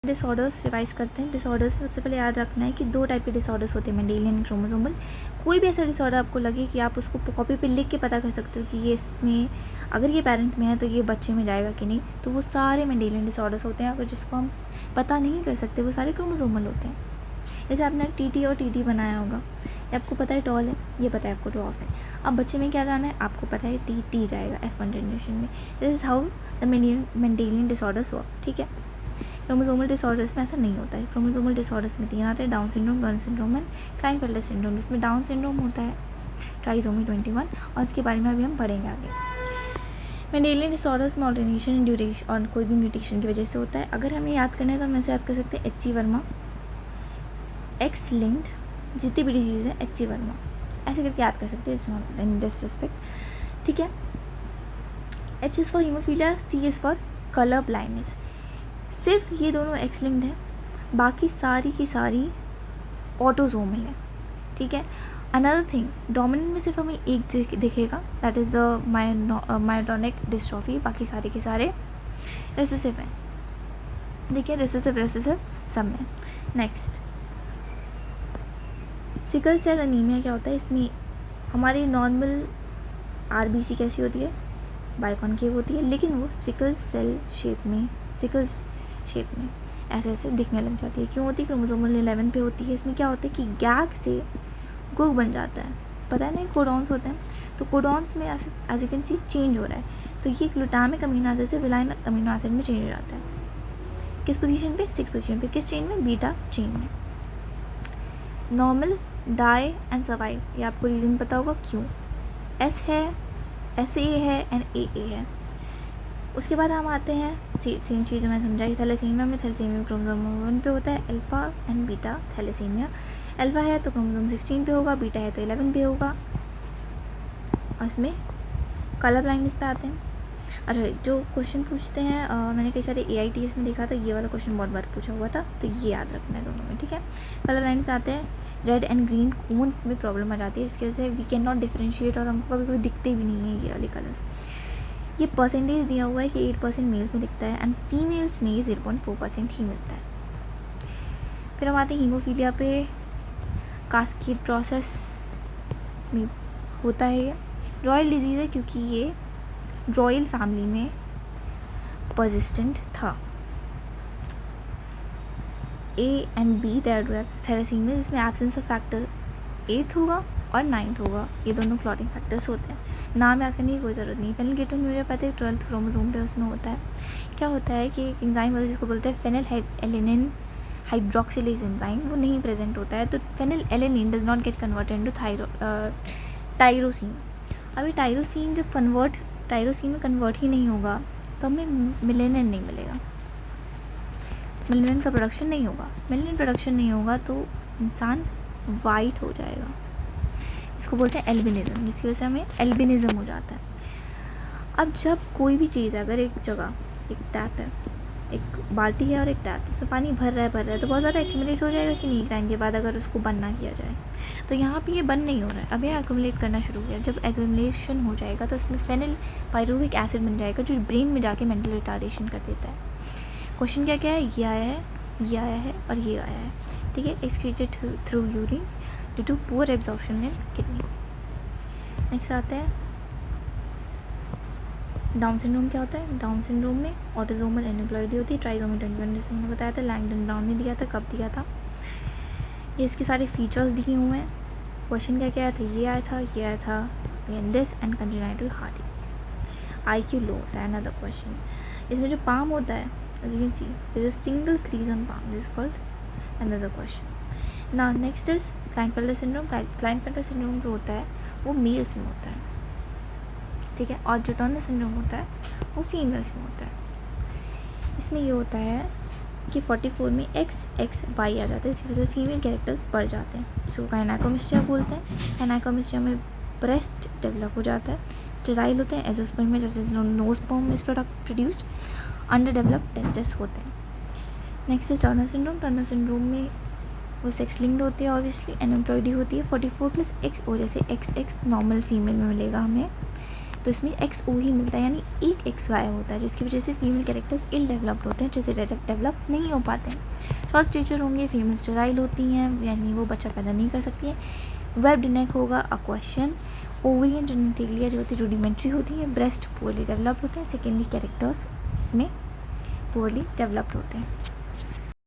Disorders revise करते हैं। Disorders में सबसे पहले याद रखना है कि 2 टाइप के डिसऑर्डर्स होते हैं, मेंडेलियन, क्रोमोसोमल। कोई भी ऐसा डिसऑर्डर आपको लगे कि आप उसको कॉपी पे लिख के पता कर सकते हो कि ये इसमें, अगर ये पेरेंट में है तो ये बच्चे में जाएगा कि नहीं, तो वो सारे मेंडेलियन डिसऑर्डर्स होते हैं। अगर जिसको हम पता नहीं कर सकते वो सारे क्रोमोसोमल होते हैं। जैसे आपने टी और टी बनाया होगा, ये आपको पता है टॉल है, ये पता है आपको ड्वार्फ है। अब बच्चे में क्या जाना है, आपको पता है टी जाएगा F1 जनरेशन में। This is how the Mendelian disorders work, ठीक है। क्रोमोसोमल डिसऑर्डर्स में ऐसा नहीं होता है। क्रोमोसोमल डिसऑर्डर्स में 3 आते हैं, Down syndrome, Turner syndrome and Klinefelter syndrome. जिसमें डाउन सिंड्रोम होता है ट्राइसोमी 21, और इसके बारे में अभी हम पढ़ेंगे आगे। मेंडेलियन डिसऑर्डर्स में ऑल्टरनेशन इन ड्यूरेशन और कोई भी म्यूटेशन की वजह से होता है। अगर हमें याद करना है तो हम ऐसे याद कर सकते हैं, HC वर्मा, एक्स लिंक्ड जितनी भी डिजीज़ है HC वर्मा, ऐसे करके याद कर सकते हैं। इट्स नॉट इन डिसरिस्पेक्ट, ठीक है। H is for haemophilia, C is for colour blindness. सिर्फ ये दोनों एक्स लिंक्ड हैं, बाकी सारी की सारी ऑटोजोमल है, ठीक है। अनदर थिंग, डोमिनेंट में सिर्फ हमें एक दिखेगा, that is the myotonic dystrophy. बाकी सारे के सारे रेसेसिव हैं, देखिए रेसेसिव सब में। नेक्स्ट, सिकल सेल अनीमिया क्या होता है। इसमें हमारी नॉर्मल RBC कैसी होती है, बाइकॉनकेव होती है, लेकिन वो सिकल शेप में ऐसे ऐसे दिखने लग जाती है। क्यों होती है, क्रोमोसोमल 11 पे होती है। इसमें क्या होता है कि गैग से गुग बन जाता है, पता है ना, कोडॉन्स होते हैं, तो कोडॉन्स में as you can see change हो रहा है, तो ये ग्लूटामिक अमीनो एसिड से विलाइन अमीनो एसिड में चेंज हो जाता है। किस पोजीशन पे, 6 पोजीशन पे। किस चेन में, बीटा चेन में। नॉर्मल, डाई एंड सर्वाइव, ये आपको रीज़न पता होगा क्यों। S है, SA है एंड AA है। उसके बाद हम आते हैं, सेम चीज़ मैं समझाई, थैलेसीमिया में क्रोमोसोम 1 पे होता है, alpha and beta thalassemia. Alpha है तो क्रोमोसोम 16 पे होगा, बीटा है तो 11 पे होगा। और इसमें कलर ब्लाइंडनेस पे आते हैं। अच्छा, जो क्वेश्चन पूछते हैं, मैंने कई सारे AITS में देखा था, ये वाला क्वेश्चन बहुत बार पूछा हुआ था, तो ये याद रखना है दोनों में, ठीक है। कलर ब्लाइंड पे आते हैं, रेड एंड ग्रीन कोन्स में प्रॉब्लम आ जाती है, जिसकी वजह से वी कैन नॉट डिफ्रेंशिएट, और हमको कभी कभी दिखते भी नहीं है ये वाले कलर्स। ये परसेंटेज दिया हुआ है कि 8% मेल्स में दिखता है एंड फीमेल्स में 0.4% ही मिलता है। फिर हम आते हैं हीमोफीलिया पे। कास्केड प्रोसेस में होता है, ये रॉयल डिजीज़ है क्योंकि ये रॉयल फैमिली में परसिस्टेंट था। A एंड B थैलेसीमिया, जिसमें एब्सेंस ऑफ फैक्टर 8th होगा और 9th होगा, ये दोनों क्लॉटिंग फैक्टर्स होते हैं। नाम याद करने की कोई ज़रूरत नहीं। फेनिलकेटोन्यूरियोपैथी 12th क्रोमोसोम पे उसमें होता है। क्या होता है कि एक एंजाइम होता है जिसको बोलते हैं फेनिलएलेनिन हाइड्रोक्सिलेज एंजाइम, वो नहीं प्रेजेंट होता है, तो phenylalanine does not get converted into tyrosine. अभी टाइरोसिन में कन्वर्ट ही नहीं होगा तो हमें मेलेनिन नहीं मिलेगा, मेलेनिन का प्रोडक्शन नहीं होगा। मेलेनिन प्रोडक्शन नहीं होगा तो इंसान वाइट हो जाएगा, इसको बोलते हैं एल्बिनिज्म, जिसकी वजह से हमें एल्बिनिज्म हो जाता है। अब जब कोई भी चीज़ है, अगर एक जगह एक टैप है, एक बाल्टी है और एक टैप, उसमें पानी भर रहा है तो बहुत ज़्यादा एक्यूमुलेट हो जाएगा कि नहीं टाइम के बाद, अगर उसको बंद ना किया जाए। तो यहाँ पे ये बंद नहीं हो रहा है, अब ये एक्यूमुलेट करना शुरू किया। जब एक्यूमुलेशन हो जाएगा तो उसमें फेनिल पायरुविक एसिड बन जाएगा, जो ब्रेन में जाके मेंटल रिटार्डेशन कर देता है। क्वेश्चन क्या क्या है, ये आया है, ये आया है और ये आया है, ठीक है। Excreted through urine due to poor absorption in kidney. Next आते हैं डाउन सिंड्रोम। क्या होता है डाउन सिंड्रोम में, ऑटोसोमल एन्यूप्लॉइडी होती है, ट्राइसोमी 21, जैसे मैंने बताया था। लैंगडन ब्राउन ने दिया था, कब दिया था, ये इसके सारे फीचर्स दिए हुए हैं। क्वेश्चन क्या क्या आया था, ये आया था this and congenital heart disease. IQ लो होता है, अनदर क्वेश्चन। इसमें जो पाम होता है, as you can see there is a single crease on palm, this is called another question. Now next is Klinefelter syndrome. Klinefelter syndrome जो होता है वो मेल्स में होता है, ठीक है, और जो टर्नर सिंड्रोम होता है वो फीमेल्स में होता है। इसमें ये होता है कि 44 में XXY आ जाता है, इसकी वजह से फीमेल कैरेक्टर्स बढ़ जाते हैं, जिसको गायनाकोमेस्टिया बोलते हैं। गायनाकोमेस्टिया में ब्रेस्ट डेवलप हो जाता है, स्टेराइल होते हैं, एजोस्पर्म में जैसे no sperm is produced, underdeveloped testis होते हैं। Next is Turner syndrome. Turner syndrome में वो सेक्स लिंक्ड होती है, ऑब्वियसली एनएम्प्लॉयडी होती है। 44 + X, और जैसे XX नॉर्मल फीमेल में मिलेगा हमें, तो इसमें XO ही मिलता है, यानी एक X गायब होता है, जिसकी वजह से फीमेल कैरेक्टर्स इल डेवलप्ड होते हैं, जैसे डेवलप नहीं हो पाते हैं। शॉर्ट स्टेचर होंगे, फीमेल स्टेराइल होती हैं, यानी वो बच्चा पैदा नहीं कर सकती है। वेब्ड नेक होगा अक्वेशन। ओवरियन जेनिटेलिया जो होती है रूडिमेंट्री होती है। ब्रेस्ट पुअरली डेवलप्ड होते हैं। सेकेंडरी कैरेक्टर्स इसमें पुअरली डेवलप्ड होते हैं।